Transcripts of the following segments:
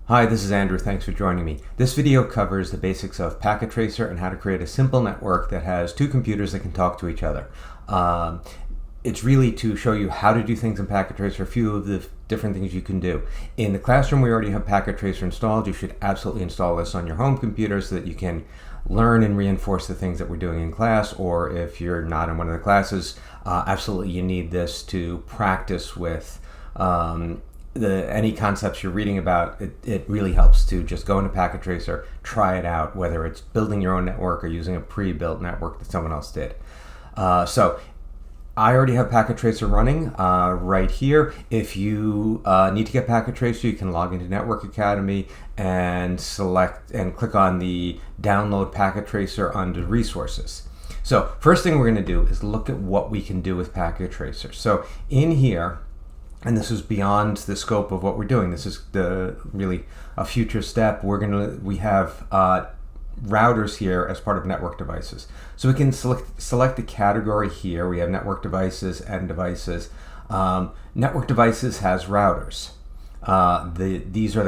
Hi, this is Andrew. Thanks for joining me. This video covers the basics of Packet Tracer and how to create a simple network that has two computers that can talk to each other. It's really to show you how to do things in Packet Tracer, a few of the different things you can do. In the classroom, we already have Packet Tracer installed. You should absolutely install this on your home computer so that you can learn and reinforce the things that we're doing in class, or if you're not in one of the classes, absolutely you need this to practice with any concepts you're reading about. It really helps to just go into Packet Tracer, try it out, whether it's building your own network or using a pre-built network that someone else did. So I already have Packet Tracer running right here. If you need to get Packet Tracer, you can log into Network Academy and select and click on the download Packet Tracer under resources. So first thing we're going to do is look at what we can do with Packet Tracer. So in here, and this is beyond the scope of what we're doing. This is really a future step. We have routers here as part of network devices. So we can select the category here. We have network devices, end devices. Network devices has routers. These are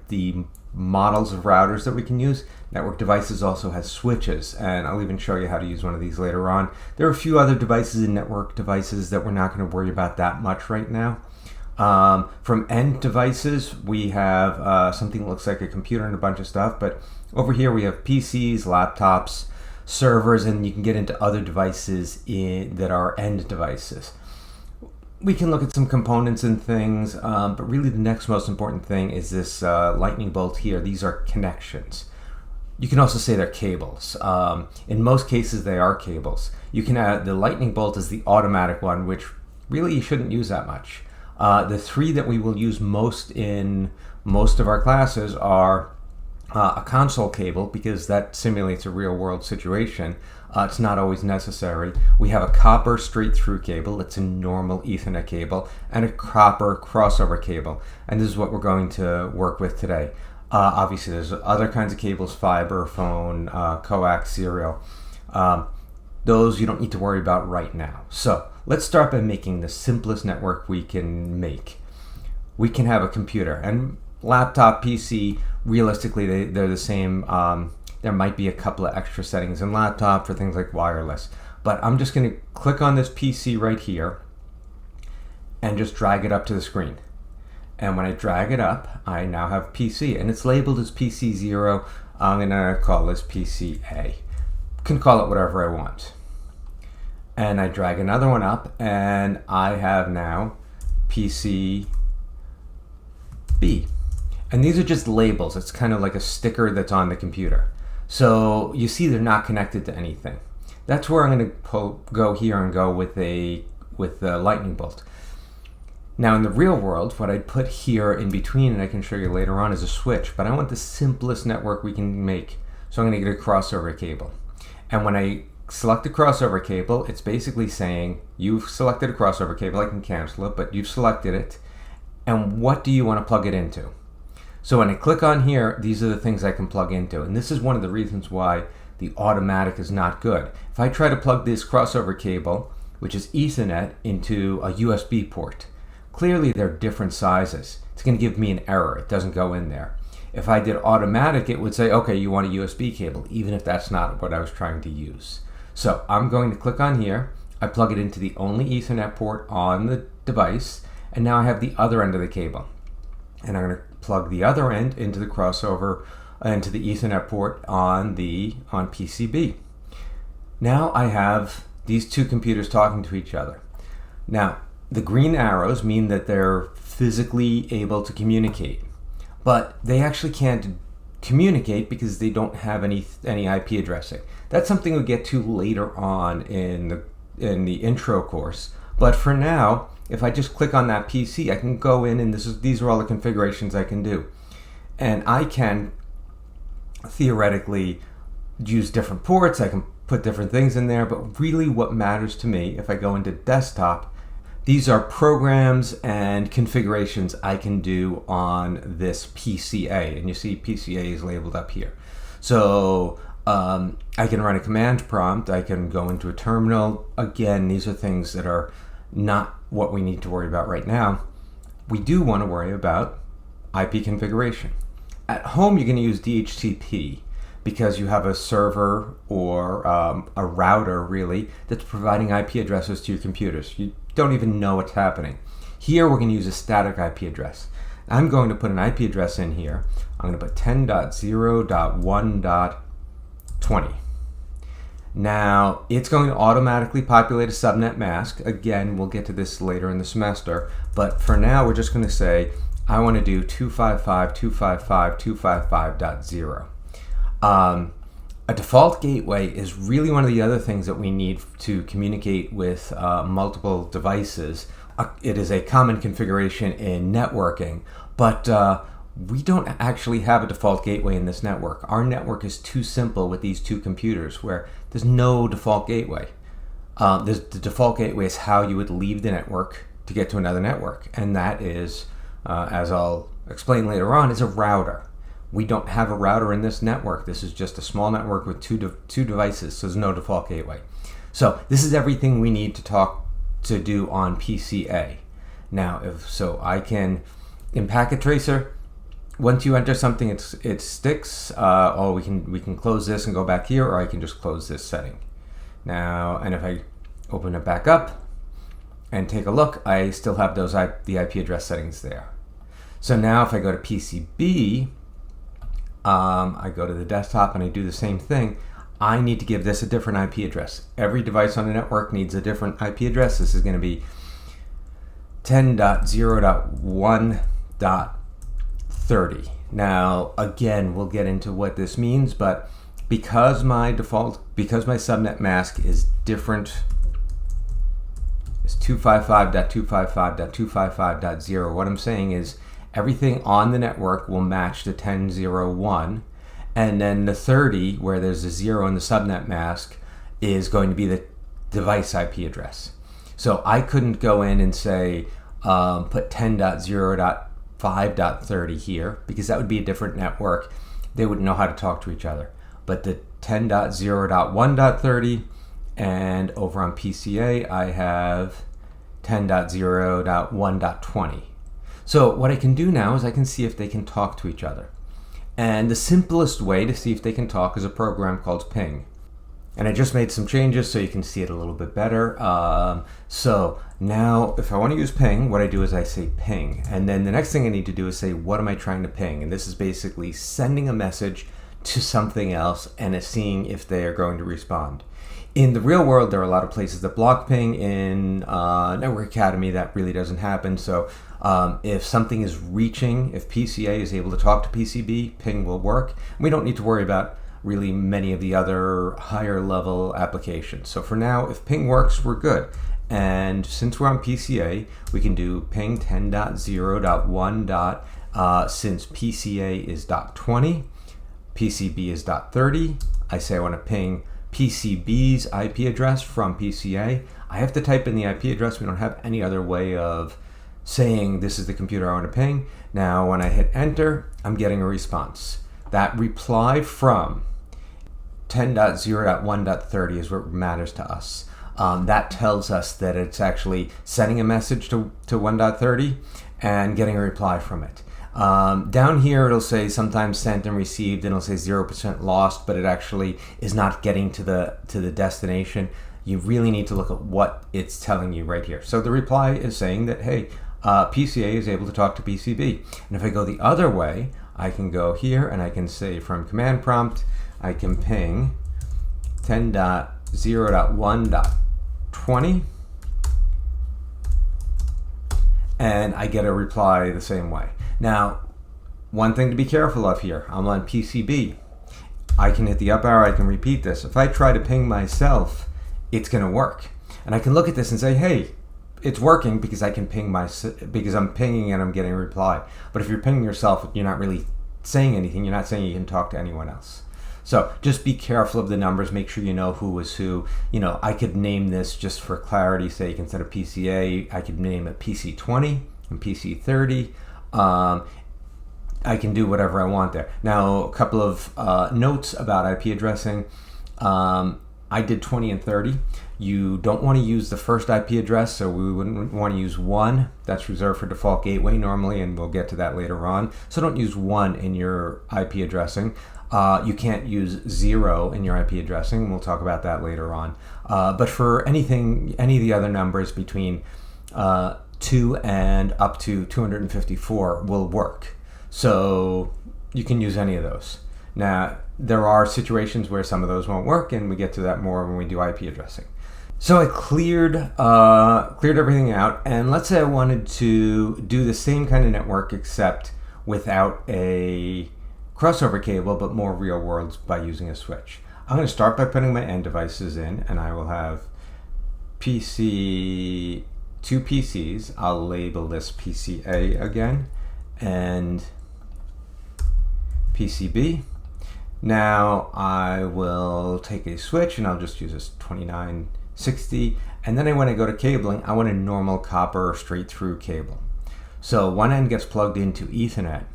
the models of routers that we can use. Network devices also has switches, and I'll even show you how to use one of these later on. There are a few other devices in network devices that we're not going to worry about that much right now. From end devices, we have something that looks like a computer and a bunch of stuff, but over here we have PCs, laptops, servers, and you can get into other devices that are end devices. We can look at some components and things, but really the next most important thing is this lightning bolt here. These are connections. You can also say they're cables. In most cases, they are cables. You can add the lightning bolt as the automatic one, which really you shouldn't use that much. The three that we will use most in most of our classes are a console cable, because that simulates a real world situation. It's not always necessary. We have a copper straight through cable. It's a normal Ethernet cable, and a copper crossover cable. And this is what we're going to work with today. Obviously, there's other kinds of cables: fiber, phone, coax, serial. Those you don't need to worry about right now. So let's start by making the simplest network we can make. We can have a computer and laptop, PC. Realistically, they're the same. There might be a couple of extra settings in laptop for things like wireless, but I'm just going to click on this PC right here and just drag it up to the screen. And when I drag it up, I now have PC, and it's labeled as PC0. I'm going to call this PCA. Can call it whatever I want. And I drag another one up, and I have now PCB. And these are just labels. It's kind of like a sticker that's on the computer. So you see they're not connected to anything. That's where I'm going to go here and go with the lightning bolt. Now in the real world, what I'd put here in between, and I can show you later on, is a switch. But I want the simplest network we can make. So I'm going to get a crossover cable. And when I select the crossover cable, it's basically saying, you've selected a crossover cable. I can cancel it, but you've selected it. And what do you want to plug it into? So when I click on here, these are the things I can plug into. And this is one of the reasons why the automatic is not good. If I try to plug this crossover cable, which is Ethernet, into a USB port, clearly they're different sizes. It's going to give me an error. It doesn't go in there. If I did automatic, it would say, okay, you want a USB cable, even if that's not what I was trying to use. So I'm going to click on here. I plug it into the only Ethernet port on the device, and now I have the other end of the cable. And I'm going to plug the other end into the crossover, into the Ethernet port on PCB. Now I have these two computers talking to each other. Now, the green arrows mean that they're physically able to communicate, but they actually can't communicate because they don't have any IP addressing. That's something we'll get to later on in the intro course. But for now, if I just click on that PC, I can go in, and these are all the configurations I can do. And I can theoretically use different ports. I can put different things in there, but really what matters to me, if I go into desktop, these are programs and configurations I can do on this PCA. And you see PCA is labeled up here. So I can run a command prompt. I can go into a terminal. Again, these are things that are not what we need to worry about right now. We do want to worry about IP configuration. At home, you're going to use DHCP because you have a server or a router, really, that's providing IP addresses to your computers. You don't even know what's happening. Here, we're going to use a static IP address. I'm going to put an IP address in here. I'm going to put 10.0.1.20. Now, it's going to automatically populate a subnet mask. Again, we'll get to this later in the semester, but for now, we're just going to say, I want to do 255.255.255.0. A default gateway is really one of the other things that we need to communicate with multiple devices. It is a common configuration in networking, but we don't actually have a default gateway in this network. Our network is too simple with these two computers where there's no default gateway. The default gateway is how you would leave the network to get to another network, and that is, as I'll explain later on, is a router. We don't have a router in this network. This is just a small network with two devices, so there's no default gateway. So this is everything we need to do on PCA. Now, I can, in Packet Tracer, once you enter something, it sticks. We can close this and go back here, or I can just close this setting. Now, and if I open it back up and take a look, I still have the IP address settings there. So now if I go to PCB, I go to the desktop and I do the same thing. I need to give this a different IP address. Every device on the network needs a different IP address. This is going to be 10.0.1.30. Now, again, we'll get into what this means, but because my subnet mask is different, is 255.255.255.0, what I'm saying is everything on the network will match the 10.0.1, and then the 30, where there's a 0 in the subnet mask, is going to be the device IP address. So I couldn't go in and say, put 10.0.5.30 here, because that would be a different network. They wouldn't know how to talk to each other. But the 10.0.1.30, and over on PCA, I have 10.0.1.20. So what I can do now is I can see if they can talk to each other. And the simplest way to see if they can talk is a program called Ping. And I just made some changes so you can see it a little bit better. So now if I want to use Ping, what I do is I say Ping. And then the next thing I need to do is say, what am I trying to ping? And this is basically sending a message to something else and it's seeing if they are going to respond. In the real world, there are a lot of places that block Ping. In Network Academy, that really doesn't happen. So if something is reaching, if PCA is able to talk to PCB, Ping will work. We don't need to worry about really many of the other higher level applications. So for now, if Ping works, we're good. And since we're on PCA, we can do Ping 10.0.1. Since PCA is .20, PCB is .30, I say I want to ping PCB's IP address from PCA. I have to type in the IP address. We don't have any other way of saying this is the computer I want to ping. Now, when I hit enter, I'm getting a response. That reply from 10.0.1.30 is what matters to us. That tells us that it's actually sending a message to 1.30 and getting a reply from it. Down here it'll say sometimes sent and received, and it'll say 0% lost, but it actually is not getting to the destination. You really need to look at what it's telling you right here. So the reply is saying that, hey, PCA is able to talk to PCB. And if I go the other way, I can go here and I can say from command prompt, I can ping 10.0.1.20, and I get a reply the same way. Now, one thing to be careful of here, I'm on PCB. I can hit the up arrow, I can repeat this. If I try to ping myself, it's going to work. And I can look at this and say, hey, it's working because I can ping because I'm pinging and I'm getting a reply. But if you're pinging yourself, you're not really saying anything. You're not saying you can talk to anyone else. So just be careful of the numbers. Make sure you know who is who. You know, I could name this just for clarity's sake. Instead of PCA, I could name it PC20 and PC30. I can do whatever I want there. Now, a couple of notes about IP addressing. I did 20 and 30. You don't want to use the first IP address, so we wouldn't want to use 1. That's reserved for default gateway normally, and we'll get to that later on. So don't use 1 in your IP addressing. You can't use 0 in your IP addressing. We'll talk about that later on. But for anything, any of the other numbers between 2 and up to 254 will work. So you can use any of those. Now, there are situations where some of those won't work, and we get to that more when we do IP addressing. So I cleared everything out, and let's say I wanted to do the same kind of network except without a crossover cable, but more real world by using a switch. I'm going to start by putting my end devices in, and I will have two PCs. I'll label this PCA again, and PCB. Now I will take a switch, and I'll just use this 2960, and then when I go to cabling, I want a normal copper straight through cable. So one end gets plugged into Ethernet,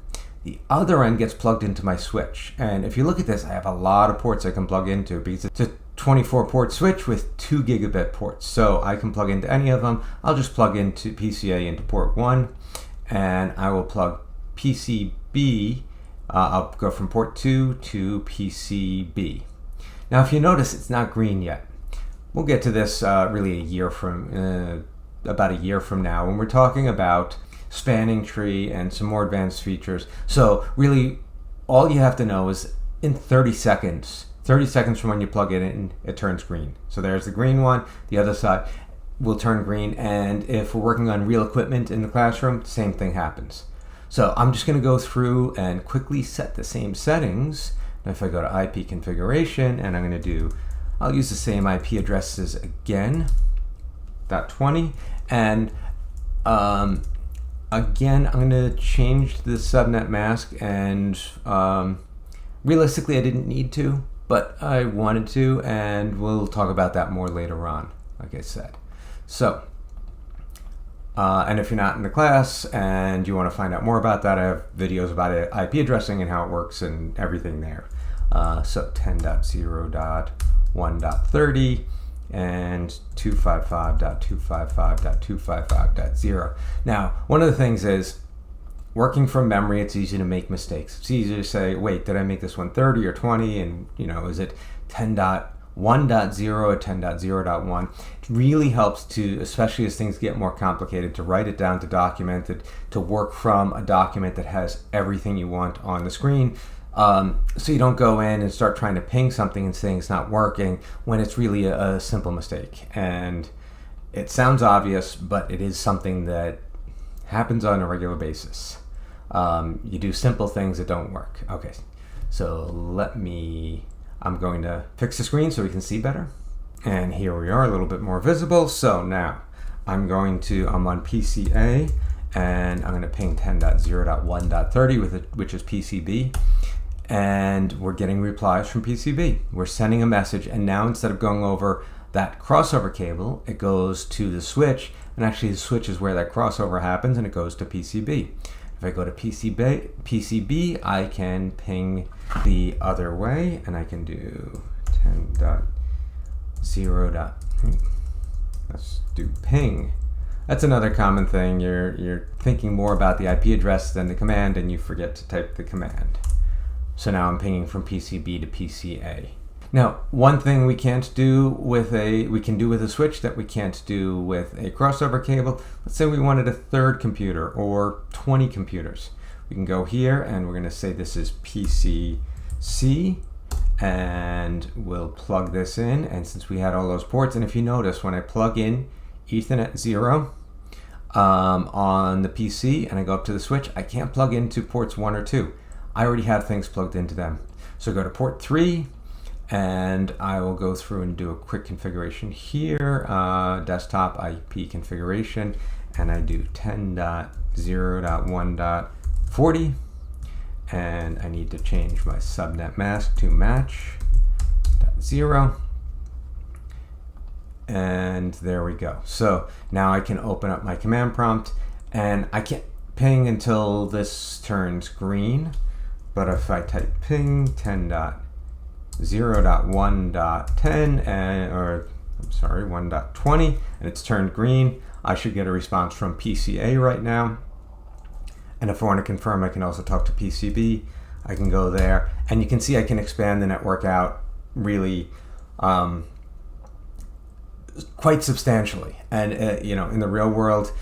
the other end gets plugged into my switch. And if you look at this, I have a lot of ports I can plug into because it's a 24 port switch with 2 gigabit ports. So I can plug into any of them. I'll just plug into PCA into port 1, and I will plug PCB. I'll go from port 2 to PCB. Now if you notice, it's not green yet. We'll get to this really about a year from now when we're talking about spanning tree and some more advanced features. So really all you have to know is in 30 seconds from when you plug it in, it turns green. So there's the green one, the other side will turn green, and if we're working on real equipment in the classroom, same thing happens. So I'm just going to go through and quickly set the same settings. And if I go to IP configuration, and I'll use the same IP addresses again, .20, and again, I'm going to change the subnet mask, and realistically I didn't need to, but I wanted to, and we'll talk about that more later on, like I said. So, and if you're not in the class and you want to find out more about that, I have videos about IP addressing and how it works and everything there. So 10.0.1.30 and 255.255.255.0. Now, one of the things is, working from memory, it's easy to make mistakes. It's easy to say, wait, did I make this one 30 or 20? And, is it 10.1.0 or 10.0.1? It really helps to, especially as things get more complicated, to write it down, to document it, to work from a document that has everything you want on the screen. So you don't go in and start trying to ping something and saying it's not working when it's really a simple mistake. And it sounds obvious, but it is something that happens on a regular basis. You do simple things that don't work. Okay, so I'm going to fix the screen so we can see better. And here we are, a little bit more visible. So now I'm on PCA, and I'm going to ping 10.0.1.30 which is PCB. And we're getting replies from PCB. We're sending a message, and now instead of going over that crossover cable, it goes to the switch, and actually the switch is where that crossover happens, and it goes to PCB. If I go to PCB, I can ping the other way, and I can do 10.0. Let's do ping. That's another common thing. You're thinking more about the IP address than the command, and you forget to type the command. So now I'm pinging from PCB to PCA. Now, one thing we can do with a switch that we can't do with a crossover cable. Let's say we wanted a third computer or 20 computers. We can go here, and we're going to say this is PCC, and we'll plug this in. And since we had all those ports, and if you notice, when I plug in Ethernet 0 on the PC and I go up to the switch, I can't plug into ports 1 or 2. I already have things plugged into them. So go to port 3, and I will go through and do a quick configuration here, desktop IP configuration, and I do 10.0.1.40, and I need to change my subnet mask to match 0, and there we go. So now I can open up my command prompt, and I can't ping until this turns green. But if I type ping 10.0.1.10 or 1.20, and it's turned green. I should get a response from PCA right now. And if I want to confirm, I can also talk to PCB. I can go there, and you can see I can expand the network out really quite substantially. And in the real world,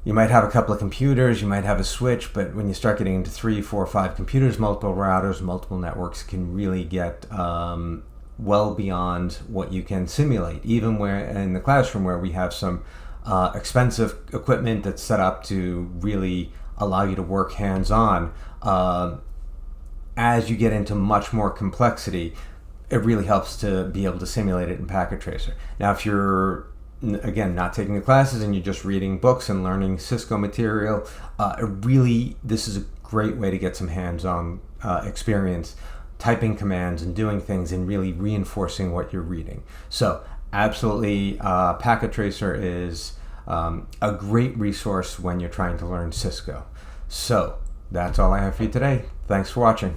you might have a couple of computers, you might have a switch, but when you start getting into 3, 4, 5 computers, multiple routers, multiple networks can really get well beyond what you can simulate. Even where in the classroom where we have some expensive equipment that's set up to really allow you to work hands-on, as you get into much more complexity, it really helps to be able to simulate it in Packet Tracer. Now, if you're, again, not taking the classes and you're just reading books and learning Cisco material, this is a great way to get some hands-on experience typing commands and doing things and really reinforcing what you're reading. So absolutely, Packet Tracer is a great resource when you're trying to learn Cisco. So that's all I have for you today. Thanks for watching.